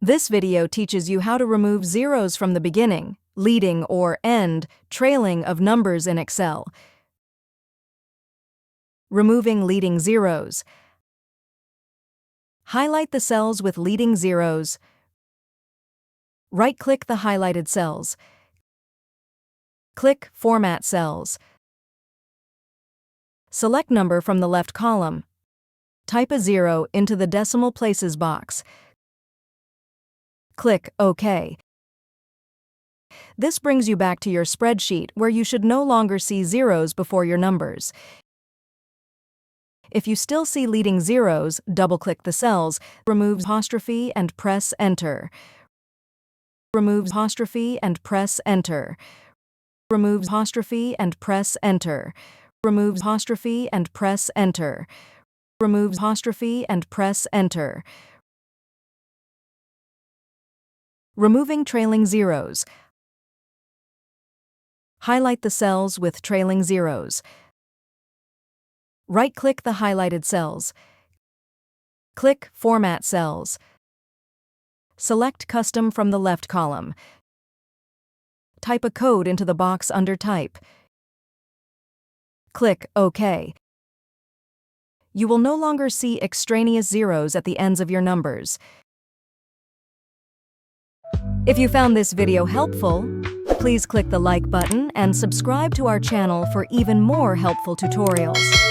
This video teaches you how to remove zeros from the beginning, leading or end, trailing of numbers in Excel. Removing leading zeros. Highlight the cells with leading zeros. Right-click the highlighted cells. Click Format Cells. Select number from the left column. Type a 0 into the decimal places box. Click OK. This brings you back to your spreadsheet where you should no longer see zeros before your numbers. If you still see leading zeros, double-click the cells, remove apostrophe and press Enter. Remove apostrophe and press Enter. Remove apostrophe and press Enter. Remove apostrophe and press Enter. Remove apostrophe and press Enter. Removing trailing zeros. Highlight the cells with trailing zeros. Right-click the highlighted cells. Click Format Cells. Select Custom from the left column. Type a code into the box under Type. Click OK. You will no longer see extraneous zeros at the ends of your numbers. If you found this video helpful, please click the like button and subscribe to our channel for even more helpful tutorials.